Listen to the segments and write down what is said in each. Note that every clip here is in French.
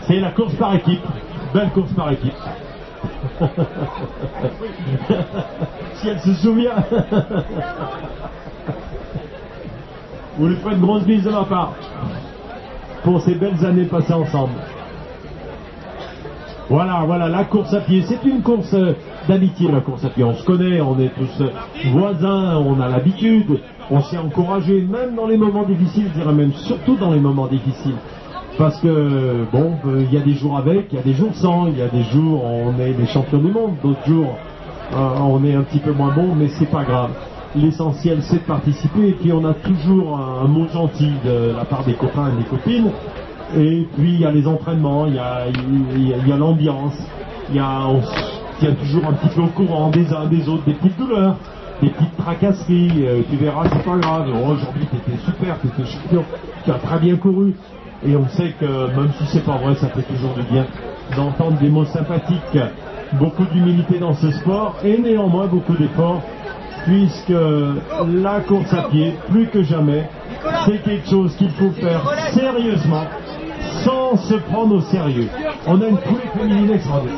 C'est la course par équipe. Belle course par équipe. Si elle se souvient. Vous lui ferez une grosse bise de ma part pour ces belles années passées ensemble. Voilà, voilà, la course à pied. C'est une course d'amitié, la course à pied. On se connaît, on est tous voisins, on a l'habitude, on s'est encouragé, même dans les moments difficiles, je dirais même surtout dans les moments difficiles. Parce que, bon, il y a des jours avec, il y a des jours sans, il y a des jours où on est les champions du monde, d'autres jours on est un petit peu moins bon, mais c'est pas grave. L'essentiel c'est de participer, et puis on a toujours un mot gentil de la part des copains et des copines. Et puis il y a les entraînements, il y a l'ambiance, on se tient toujours un petit peu au courant des uns des autres, des petites douleurs, des petites tracasseries, tu verras, c'est pas grave. Oh, aujourd'hui t'étais super, t'étais champion, tu as très bien couru. Et on sait que même si c'est pas vrai, ça fait toujours du bien d'entendre des mots sympathiques, beaucoup d'humilité dans ce sport et néanmoins beaucoup d'efforts, puisque la course à pied, plus que jamais, c'est quelque chose qu'il faut faire sérieusement, sans se prendre au sérieux. On a une coulée féminine extraordinaire.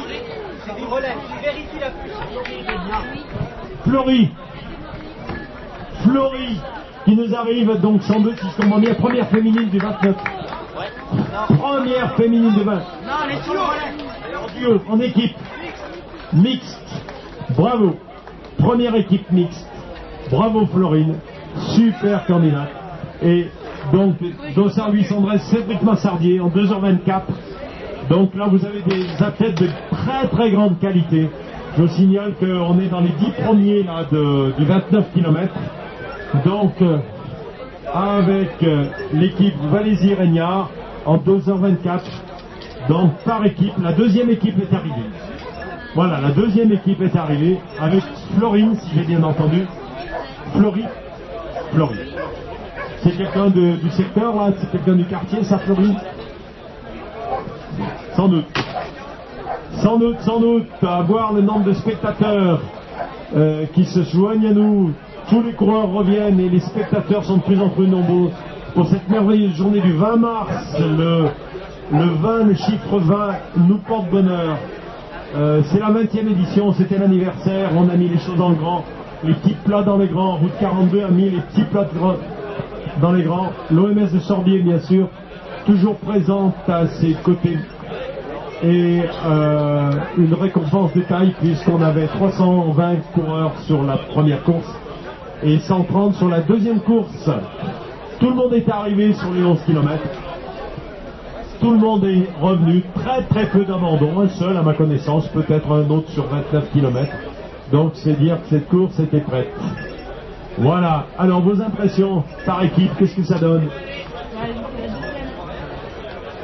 Florie, qui nous arrive donc sans doute, si je comprends bien, première féminine du 29. Première féminine du 20. Non, on est toujours en équipe. Mixte. Bravo. Première équipe mixte. Bravo Florine. Super candidate. Et donc, Dossard 813, Cédric Massardier en 2h24. Donc là, vous avez des athlètes de très très grande qualité. Je vous signale qu'on est dans les 10 premiers là, du 29 km. Donc, avec l'équipe Valézy-Régnard en 2h24. Donc, par équipe, la deuxième équipe est arrivée. Voilà, la deuxième équipe est arrivée avec Florine, si j'ai bien entendu. Florie. C'est quelqu'un du secteur, là? C'est quelqu'un du quartier, ça, Florine? Sans doute, à voir le nombre de spectateurs qui se joignent à nous. Tous les coureurs reviennent et les spectateurs sont de plus en plus nombreux pour cette merveilleuse journée du 20 mars. Le chiffre 20 nous porte bonheur. C'est la 20e édition, c'était l'anniversaire, on a mis les choses dans le grand, les petits plats dans les grands. Route 42 a mis les petits plats dans les grands. L'OMS de Sorbier, bien sûr, toujours présente à ses côtés. Et une récompense de taille, puisqu'on avait 320 coureurs sur la première course et 130 sur la deuxième course. Tout le monde est arrivé sur les 11 km. Tout le monde est revenu. Très très peu d'abandon. Un seul à ma connaissance, peut-être un autre sur 29 km. Donc c'est dire que cette course était prête. Voilà. Alors vos impressions par équipe, qu'est-ce que ça donne?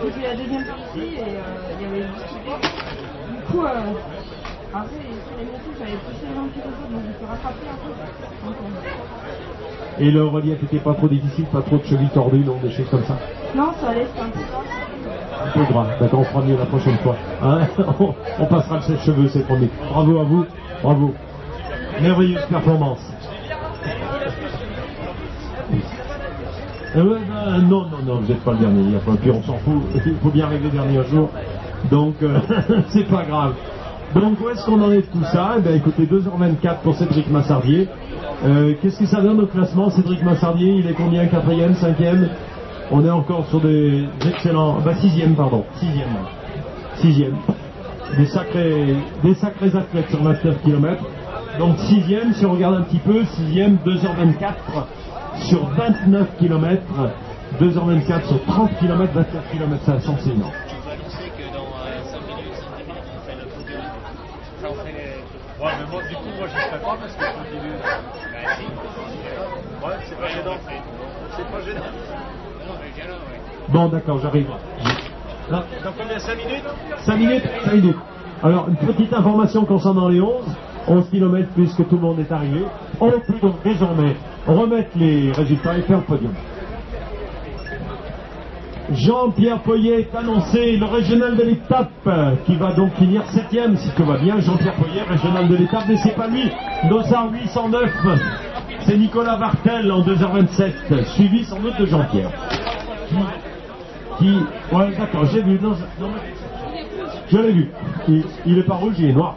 J'ai fait la deuxième partie et il y avait discuté. Du coup, après, sur les montées, j'avais poussé les gens qui étaient donc je me suis rattrapé un peu. Et le relief n'était pas trop difficile, pas trop de chevilles tordues, non, des choses comme ça? Non, ça allait, c'était un peu grave. Un peu grave, d'accord, on fera mieux la prochaine fois. Hein, on passera le sèche-cheveux, c'est promis. Bravo à vous, bravo. Merveilleuse performance. Non, vous n'êtes pas le dernier, il y a pas, puis on s'en fout, il faut bien arriver dernier jour, donc c'est pas grave. Donc où est-ce qu'on en est de tout ça? Eh bien, écoutez, 2h24 pour Cédric Massardier. Qu'est-ce que ça donne au classement? Cédric Massardier, il est combien? 4e, 5e? On est encore sur des excellents... 6e, pardon. 6e. Des sacrés athlètes sur 29 km. Donc 6e, si on regarde un petit peu, 6e, 2h24 sur 29 km. 2h24 sur 30 km, 24 km, ça c'est énorme. Ouais, mais moi, du coup, moi, je ne ferai pas parce que je continue. Ouais, c'est pas gênant. C'est pas gênant. Bon, d'accord, j'arrive. Dans combien? 5 minutes? 5 minutes. Alors, une petite information concernant les 11 km, puisque tout le monde est arrivé. On peut donc désormais remettre les résultats et faire le podium. Jean-Pierre Poyet est annoncé, le régional de l'étape, qui va donc finir 7e, si tout va bien. Jean-Pierre Poyet, régional de l'étape, mais c'est pas lui. Dossard 809, c'est Nicolas Vartel en 2h27, suivi sans doute de Jean-Pierre. qui... Ouais, d'accord, j'ai vu. Non, je l'ai vu. Il est pas rouge, il est noir.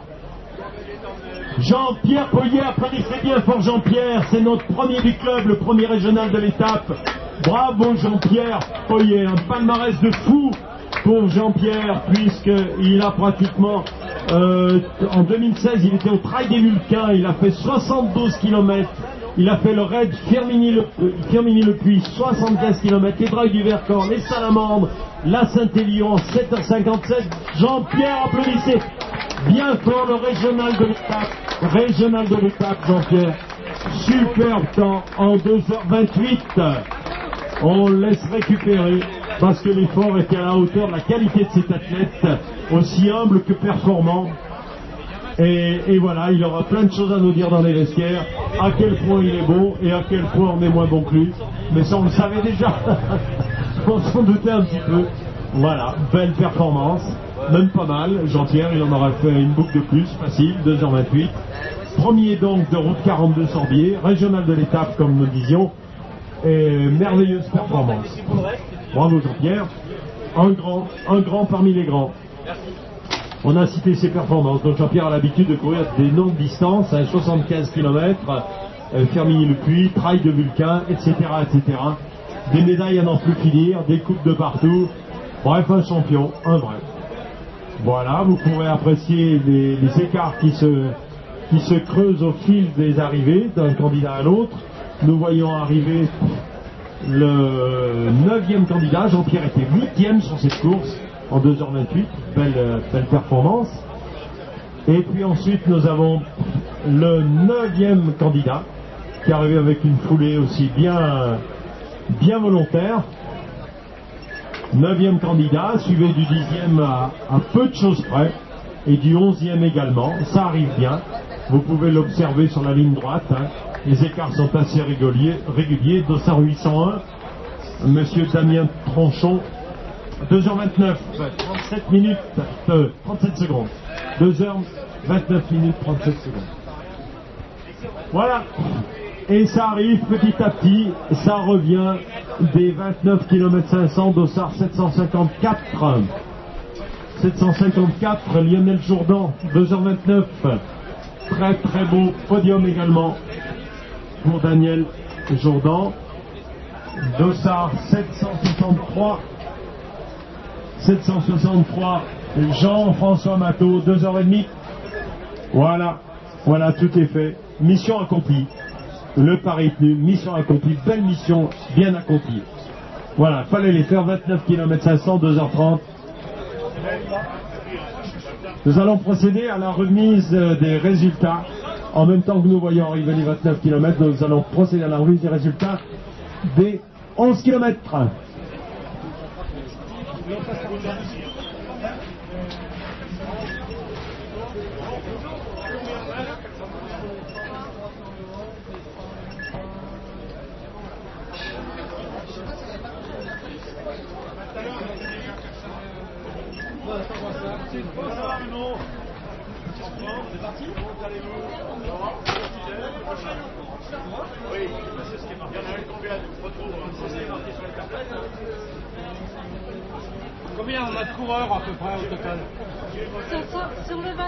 Jean-Pierre Poyer, applaudissez bien fort Jean-Pierre, c'est notre premier du club, le premier régional de l'étape. Bravo Jean-Pierre Poyer, un palmarès de fou pour Jean-Pierre, puisqu'il a pratiquement, en 2016, il était au Trail des Vulcains, il a fait 72 km, il a fait le raid Firminy-le-Puy, 75 km, les Drailles du Vercors, les Salamandres, la Saint-Élion, 7h57. Jean-Pierre, applaudissez bien fort le régional de l'étape, Jean-Pierre. Superbe temps en 2h28. On laisse récupérer parce que l'effort était à la hauteur de la qualité de cet athlète, aussi humble que performant. Et voilà, il aura plein de choses à nous dire dans les vestiaires, à quel point il est bon et à quel point on est moins bon que lui. Mais ça, on le savait déjà. On s'en doutait un petit peu. Voilà, belle performance, même pas mal. Jean-Pierre, il en aura fait une boucle de plus, facile, 2h28. Premier donc de route 42 Sorbier, régional de l'étape comme nous disions, et merveilleuse performance. Bravo Jean-Pierre, un grand parmi les grands. On a cité ses performances, donc Jean-Pierre a l'habitude de courir des longues distances, 75 km, Firminy-le-Puy, Trail de Vulcain, etc., etc. Des médailles à n'en plus finir, des coupes de partout. Bref, un champion, un vrai. Voilà, vous pourrez apprécier les écarts qui se creusent au fil des arrivées d'un candidat à l'autre. Nous voyons arriver le 9e candidat. Jean-Pierre était 8e sur cette course en 2h28. Belle performance. Et puis ensuite, nous avons le 9e candidat qui est arrivé avec une foulée aussi bien volontaire. 9e candidat, suivi du 10e à peu de choses près, et du 11e également. Ça arrive bien. Vous pouvez l'observer sur la ligne droite. Hein. Les écarts sont assez réguliers. Dossard 801, Monsieur Damien Tronchon, 2h29, 37 minutes, 37 secondes. 2h29 minutes, 37 secondes. Voilà. Et ça arrive petit à petit, ça revient des 29 km 500, Dossard 754. 754, Lionel Jourdan, 2h29. Très très beau podium également pour Daniel Jourdan. Dossard 763. 763, Jean-François Matteau, 2h30. Voilà, tout est fait. Mission accomplie. Le pari tenu, mission accomplie, belle mission, bien accomplie. Voilà, fallait les faire, 29 km 500, 2h30. Nous allons procéder à la remise des résultats. En même temps que nous voyons arriver les 29 km, nous allons procéder à la remise des résultats des 11 km. C'est parti. Oui, c'est ce qui est marqué. Il y en a combien de retours? C'est ce qui est marqué sur les cartes. Combien on a de coureurs à peu près au total? Sur le 29,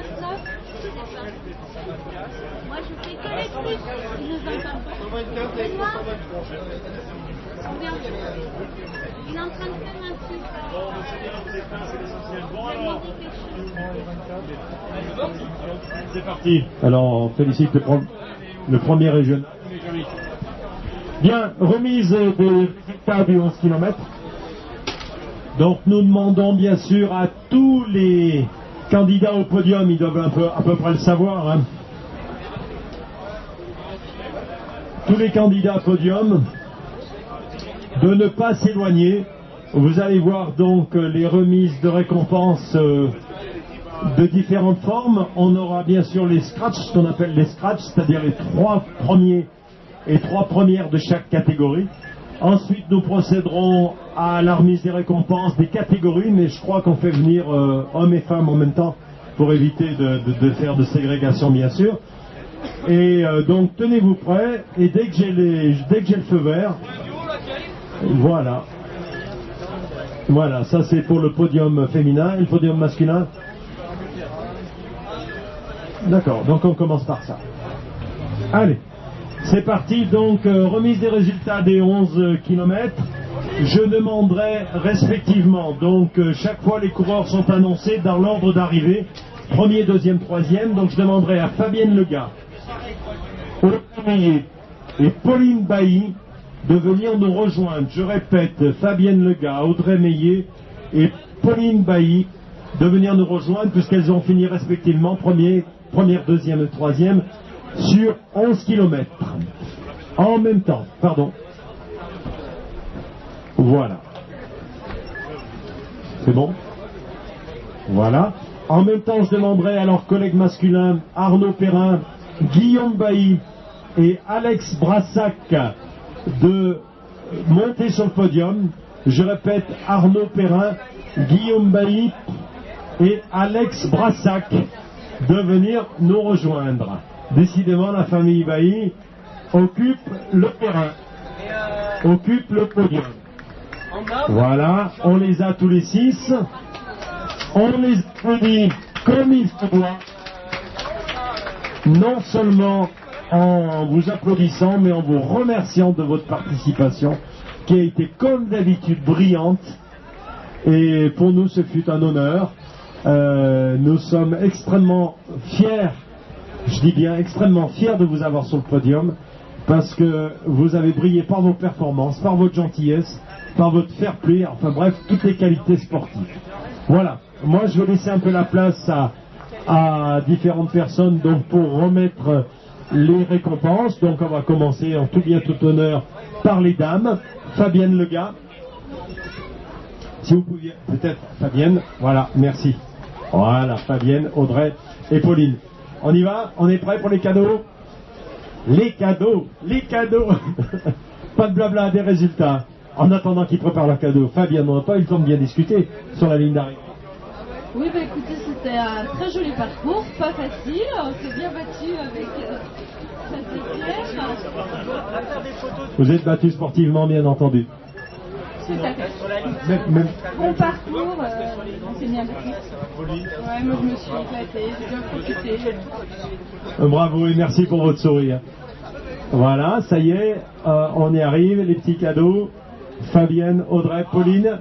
moi je fais que les trucs, ils nous entendent pas. 124 et 123. Combien? Il est en train de faire un truc. Bon, c'est bien, c'est fin, c'est l'essentiel. Bon alors, c'est parti. Alors, on félicite le premier régional. Bien, remise des résultats du 11 km. Donc nous demandons bien sûr à tous les candidats au podium, ils doivent à peu près le savoir, hein. Tous les candidats au podium, de ne pas s'éloigner. Vous allez voir donc les remises de récompenses de différentes formes. On aura bien sûr les scratchs, ce qu'on appelle les scratchs, c'est-à-dire les 3 premiers et 3 premières de chaque catégorie. Ensuite, nous procéderons à la remise des récompenses des catégories, mais je crois qu'on fait venir hommes et femmes en même temps pour éviter de faire de ségrégation, bien sûr. Et donc, tenez-vous prêts, et dès que j'ai le feu vert, voilà. Voilà, ça c'est pour le podium féminin et le podium masculin. D'accord, donc on commence par ça. Allez, c'est parti, donc remise des résultats des 11 km. Je demanderai respectivement, donc chaque fois les coureurs sont annoncés dans l'ordre d'arrivée, premier, deuxième, troisième, donc je demanderai à Fabienne Lega, Audrey Meillet et Pauline Bailly de venir nous rejoindre. Je répète, Fabienne Lega, Audrey Meillet et Pauline Bailly de venir nous rejoindre puisqu'elles ont fini respectivement première, deuxième et troisième sur 11 km. En même temps, pardon. Voilà. C'est bon? Voilà. En même temps, je demanderai à leurs collègues masculins Arnaud Perrin, Guillaume Bailly et Alex Brassac de monter sur le podium. Je répète, Arnaud Perrin, Guillaume Bailly et Alex Brassac de venir nous rejoindre. Décidément, la famille Bailly occupe le terrain, occupe le podium. Voilà, on les a tous les 6. On les applaudit comme il se doit. Non seulement en vous applaudissant, mais en vous remerciant de votre participation, qui a été comme d'habitude brillante. Et pour nous, ce fut un honneur. Nous sommes extrêmement fiers, je dis bien extrêmement fiers de vous avoir sur le podium, parce que vous avez brillé par vos performances, par votre gentillesse, par votre fair play, enfin bref, toutes les qualités sportives. Voilà, moi je vais laisser un peu la place à différentes personnes donc pour remettre les récompenses. Donc on va commencer en tout bien tout honneur par les dames. Fabienne Lega, si vous pouviez, peut-être Fabienne, voilà, merci. Voilà, Fabienne, Audrey et Pauline. On y va? On est prêt pour les cadeaux? Les cadeaux, les cadeaux. Pas de blabla, des résultats. En attendant qu'ils préparent leurs cadeaux, Fabienne, on n'a pas eu le temps de bien discuter sur la ligne d'arrivée. Oui, bah écoutez, c'était un très joli parcours, pas facile, on s'est bien battu avec ça c'est clair. Vous êtes battu sportivement, bien entendu. Tout à fait. Bon parcours, on s'est bien battu. Ouais, moi je me suis éclatée, j'ai bien profité. Bravo et merci pour votre sourire. Voilà, ça y est, on y arrive, les petits cadeaux. Fabienne, Audrey, Pauline.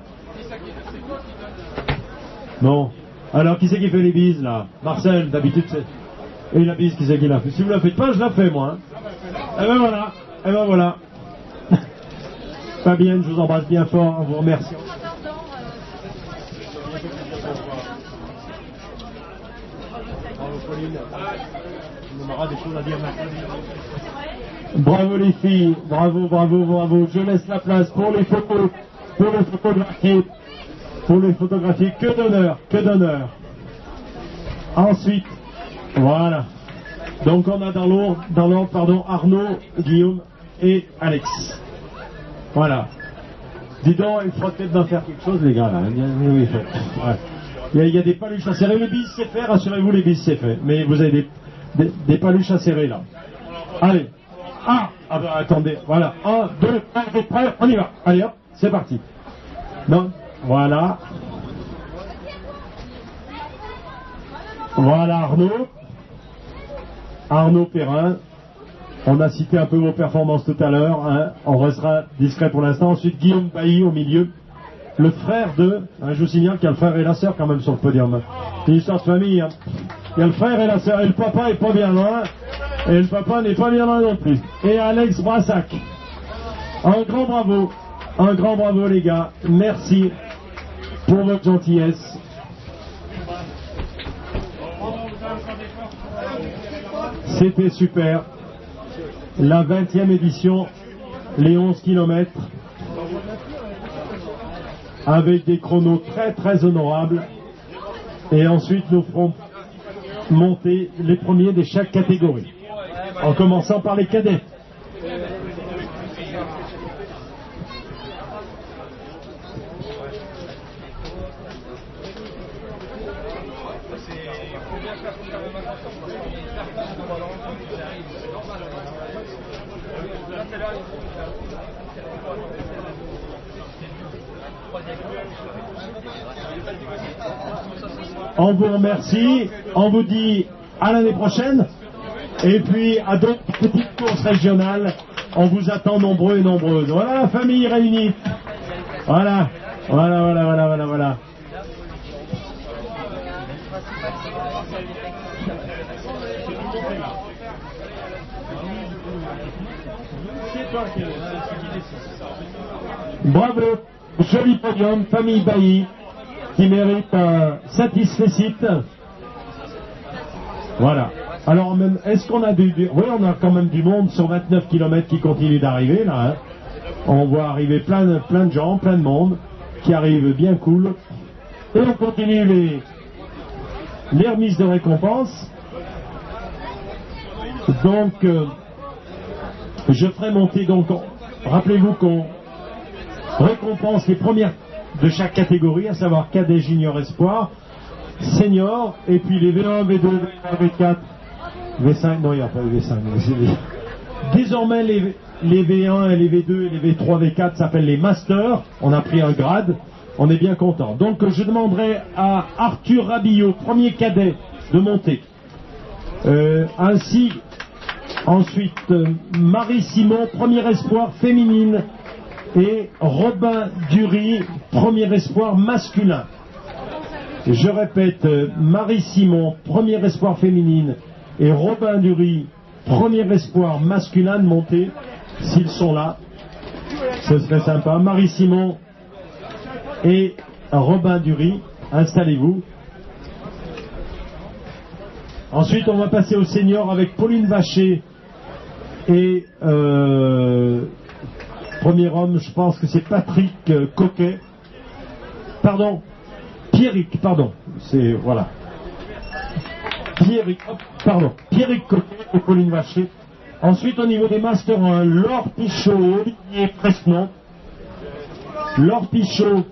Bon, alors qui c'est qui fait les bises là? Marcel, d'habitude c'est... Et la bise, qui c'est qui l'a fait? Si vous la faites pas, je la fais moi. Et ben voilà, et ben voilà. Fabienne, je vous embrasse bien fort, en vous remerciant. On aura des choses à dire maintenant. Bravo les filles, bravo, bravo, bravo. Je laisse la place pour les photos, pour les photographies. Pour les photographies, que d'honneur, que d'honneur. Ensuite, voilà. Donc on a dans l'ordre, pardon, Arnaud, Guillaume et Alex. Voilà. Dis donc, il faudra peut-être d'en faire quelque chose, les gars, là. Oui, ouais. Il y a des paluches à serrer. Les bises, c'est fait, rassurez-vous, les bises, c'est fait. Mais vous avez des paluches à serrer, là. Allez. Ah bah, attendez, voilà. 1, 2, 3, prêt, on y va. Allez, hop, c'est parti. Non, voilà. Voilà Arnaud. Arnaud Perrin. On a cité un peu vos performances tout à l'heure. Hein. On restera discret pour l'instant. Ensuite, Guillaume Bailly au milieu. Le frère de... Hein, je vous signale qu'il y a le frère et la sœur quand même sur le podium. C'est une histoire de famille. Hein. Il y a le frère et la sœur. Et le papa est pas bien loin. Et le papa n'est pas bien loin non plus. Et Alex Brassac. Un grand bravo. Un grand bravo les gars. Merci pour votre gentillesse. C'était super. La 20e édition, les 11 km, avec des chronos très très honorables. Et ensuite nous ferons monter les premiers de chaque catégorie. En commençant par les cadets. On vous remercie, on vous dit à l'année prochaine, et puis à d'autres petites courses régionales, on vous attend nombreux et nombreuses. Voilà la famille réunie. Voilà. Bravo, joli podium, famille Bailly, qui mérite un satisfecit. Voilà. Alors, est-ce qu'on a oui, on a quand même du monde sur 29 km qui continue d'arriver, là. Hein. On voit arriver plein de gens, plein de monde, qui arrivent bien cool. Et on continue les remises de récompenses. Donc, je ferai monter, donc, rappelez-vous qu'on récompense les premières de chaque catégorie, à savoir cadet, junior, espoir, senior, et puis les V1, V2, V3, V4, V5, non, il n'y a pas de V5. Désormais, les V1 et les V2 et les V3, V4 s'appellent les masters. On a pris un grade, on est bien content. Donc, je demanderai à Arthur Rabillot, premier cadet, de monter. Ainsi, ensuite, Marie Simon, premier espoir féminine, et Robin Dury, premier espoir masculin. Je répète, Marie Simon, premier espoir féminine, et Robin Dury, premier espoir masculin de monter, s'ils sont là. Ce serait sympa. Marie Simon et Robin Dury, installez-vous. Ensuite, on va passer au senior avec Pauline Vacher et premier homme, je pense que c'est Patrick Coquet. Pardon, Pierrick, pardon. C'est, voilà. Pierrick Coquet et Pauline Vacher. Ensuite, au niveau des Master 1, Laure Pichot, Olivier Fresnon. Laure Pichot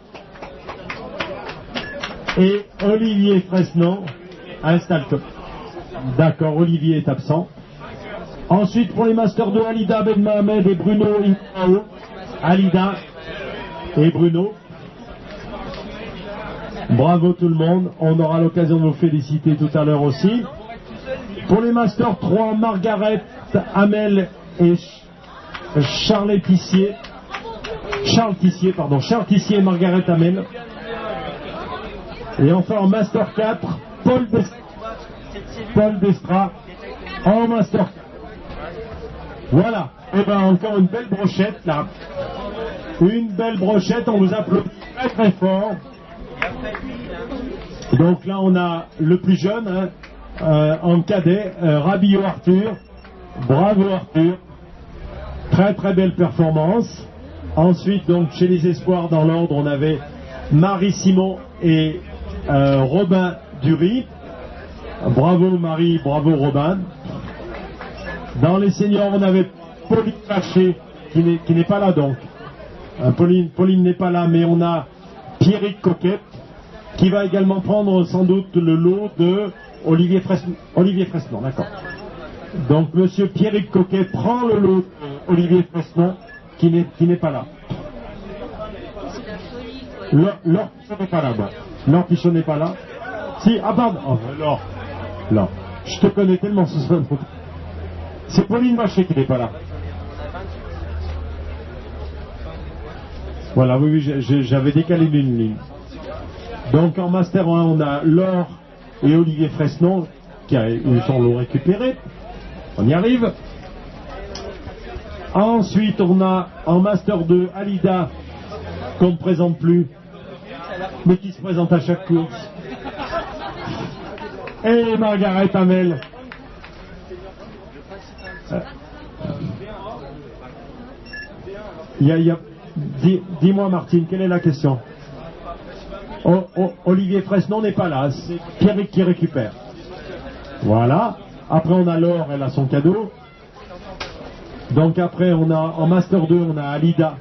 et Olivier Fresnon. Installe-toi. D'accord, Olivier est absent. Ensuite, pour les Masters 2, Alida Ben Mohamed et Bruno Ingrao. Alida et Bruno. Bravo tout le monde. On aura l'occasion de vous féliciter tout à l'heure aussi. Pour les Masters 3, Margaret Hamel et Charles Tissier et Margaret Hamel. Et enfin en Master 4, Paul Destra en Master 4. Voilà. Et bien encore une belle brochette là. Une belle brochette, on vous applaudit très très fort. Donc là on a le plus jeune, hein, en cadet, Rabillot Arthur. Bravo Arthur. Très très belle performance. Ensuite donc chez les espoirs dans l'ordre on avait Marie Simon et Robin Dury. Bravo Marie, bravo Robin. Dans les seniors on avait Pauline Vacher qui n'est pas là donc. Pauline n'est pas là, mais on a Pierrick Coquet qui va également prendre sans doute le lot de Olivier Fresnon, d'accord. Donc monsieur Pierrick Coquet prend le lot d'Olivier Fresnon qui n'est pas là. Laure Pichot n'est pas là, bah. Laure Pichot n'est pas là. Si, ah pardon. Oh, Laure. Je te connais tellement ce soir. C'est Pauline Vacher qui n'est pas là. Voilà, oui, j'avais décalé d'une ligne. Donc en Master 1, on a Laure et Olivier Fresnon qui eu son lot récupéré. On y arrive. Ensuite, on a en Master 2 Alida, qu'on ne présente plus, mais qui se présente à chaque course. Et Margaret Hamel. Dis-moi Martine, quelle est la question? Olivier Fresnon n'est pas là, c'est Pierrick qui récupère. Voilà. Après on a Laure, elle a son cadeau. Donc après on a en Master 2 on a Alida.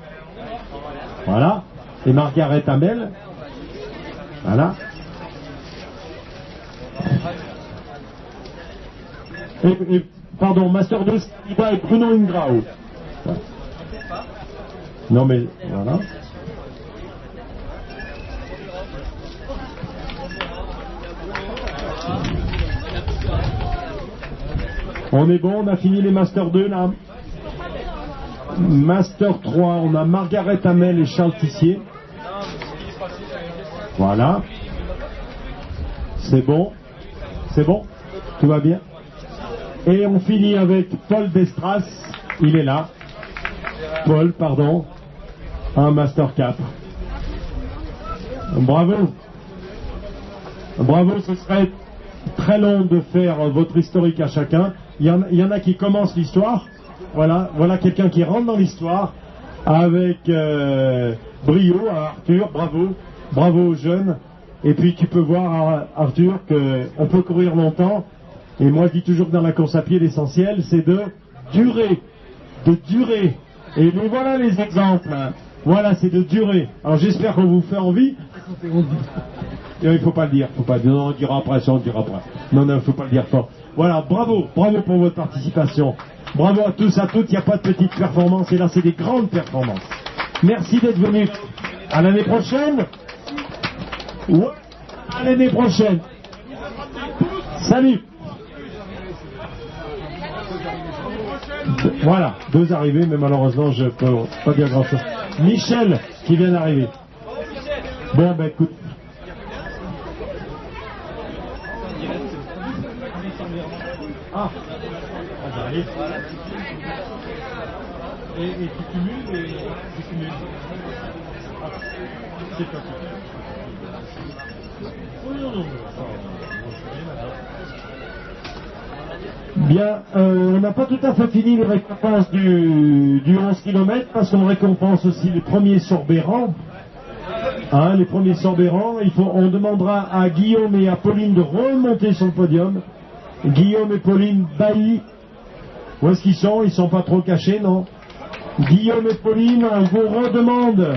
Voilà. Et Margaret Hamel. Voilà. Pardon, Master 2 c'est Alida et Bruno Ingrao. Non mais voilà. On est bon, on a fini les Master 2 là. Master 3, on a Margaret Hamel et Charles Tissier. Voilà. C'est bon. C'est bon. Tout va bien. Et on finit avec Paul Destras. Il est là. Paul, pardon. Un Master 4. Bravo. Bravo, ce serait très long de faire votre historique à chacun. Il y en a qui commencent l'histoire. Voilà quelqu'un qui rentre dans l'histoire avec brio à Arthur. Bravo aux jeunes. Et puis tu peux voir, Arthur, qu'on peut courir longtemps. Et moi je dis toujours que dans la course à pied, l'essentiel c'est de durer. Et voilà les exemples. Voilà, c'est de durer. Alors j'espère qu'on vous fait envie. Il ne faut pas le dire. Non, on dira après. Non, il ne faut pas le dire fort. Voilà, bravo pour votre participation. Bravo à tous, à toutes. Il n'y a pas de petites performances. Et là, c'est des grandes performances. Merci d'être venus. À l'année prochaine. Ouais, à l'année prochaine. Salut. Voilà, 2 arrivées, mais malheureusement, je ne peux pas dire grand-chose. Michel, qui vient d'arriver. Bon, ben écoute. Ah, j'arrive. Et tu cumules et tu cumules. Ah, c'est pas ça. Non. Bien, on n'a pas tout à fait fini les récompenses du 11 km parce qu'on récompense aussi les premiers sorbérants. Les premiers sorbérants, on demandera à Guillaume et à Pauline de remonter sur le podium. Guillaume et Pauline Bailly, où est-ce qu'ils sont? Ils sont pas trop cachés, non? Guillaume et Pauline, on vous redemande.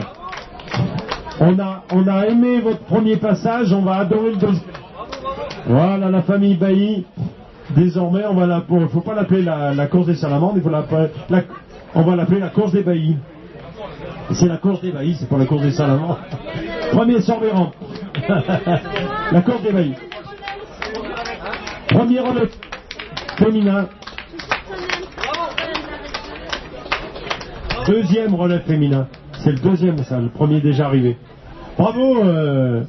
On a aimé votre premier passage, on va adorer le deuxième. Voilà la famille Bailly. Désormais, il ne faut pas l'appeler la course des salamandres, on va l'appeler la course des baillis. C'est la course des baillis, c'est pas la course des salamandres. Premier sorbérant. La course des baillis. Premier relais féminin. Deuxième relais féminin. C'est le deuxième, ça, le premier déjà arrivé. Bravo,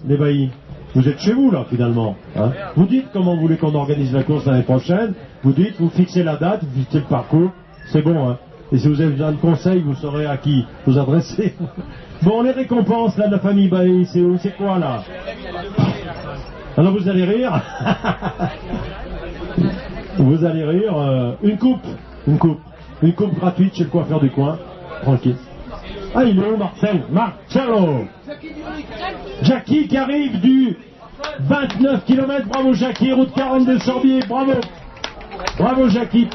les baillis. Vous êtes chez vous, là, finalement. Hein. Vous dites comment vous voulez qu'on organise la course l'année prochaine. Vous dites, vous fixez la date, vous fixez le parcours. C'est bon, hein. Et si vous avez besoin de conseils, vous saurez à qui vous adresser. Bon, les récompenses, là, de la famille Bailly, c'est quoi, là? Alors, vous allez rire. Vous allez rire. Une coupe gratuite chez le coiffeur du coin. Tranquille. Ah, il est où, Marcello Jackie qui arrive du 29 km. Bravo, Jackie. Route 42 Sorbier. Bravo, Jackie.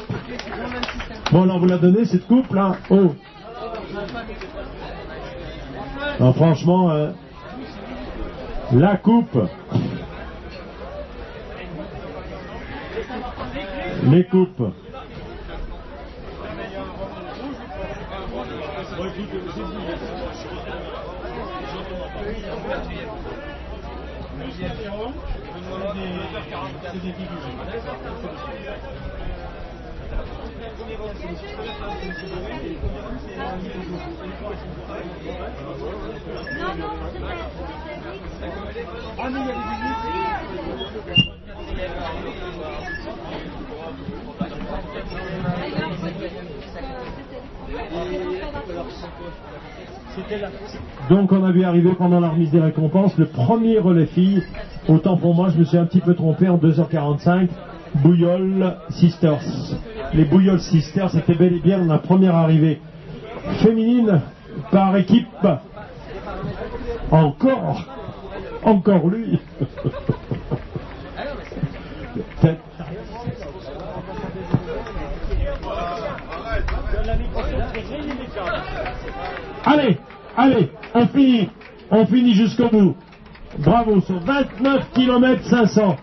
Bon, alors, vous la donnez, cette coupe, là? Oh. Non, franchement, la coupe. Les coupes. Donc on a vu arriver pendant la remise des récompenses le premier relais filles. Autant pour moi, je me suis un petit peu trompé en 2h45. Bouillol Sisters. Les Bouillol Sisters étaient bel et bien la première arrivée féminine par équipe. Encore lui. Allez, on finit jusqu'au bout. Bravo, sur 29 km 500.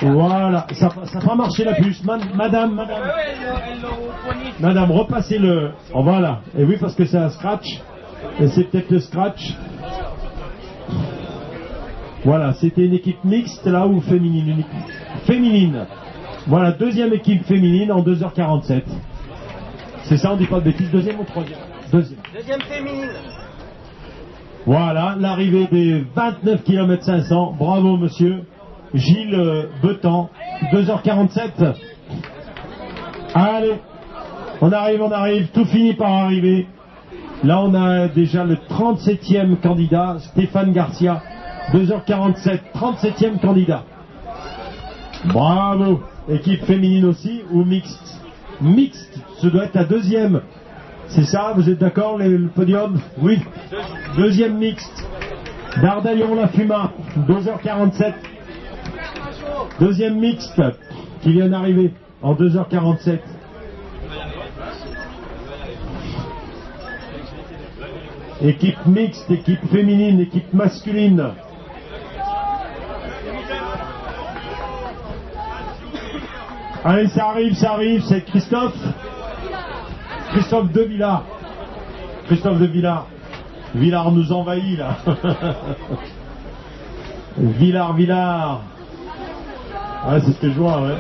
Voilà, ça n'a pas marché la puce. Madame, repassez-le. Oh, voilà, et oui, parce que c'est un scratch. Et c'est peut-être le scratch. Voilà, c'était une équipe mixte là ou féminine? Féminine. Voilà, deuxième équipe féminine en 2h47. C'est ça, on dit pas de bêtises. Deuxième ou troisième? Deuxième. Deuxième féminine. Voilà, l'arrivée des 29 km 500. Bravo, monsieur. Gilles Betan, 2h47. Allez, on arrive, tout finit par arriver. Là, on a déjà le 37e candidat, Stéphane Garcia, 2h47, 37e candidat. Bravo. Équipe féminine aussi, ou mixte? Mixte, ce doit être la deuxième. C'est ça, vous êtes d'accord, le podium? Oui. Deuxième mixte. Dardalion-la-Fuma, 2h47. Deuxième mixte, qui vient d'arriver, en 2h47. Équipe mixte, équipe féminine, équipe masculine. Allez, ça arrive, c'est Christophe de Villard. Christophe de Villard. Villard nous envahit, là. Villard. Ah, c'est ce que je vois, ouais.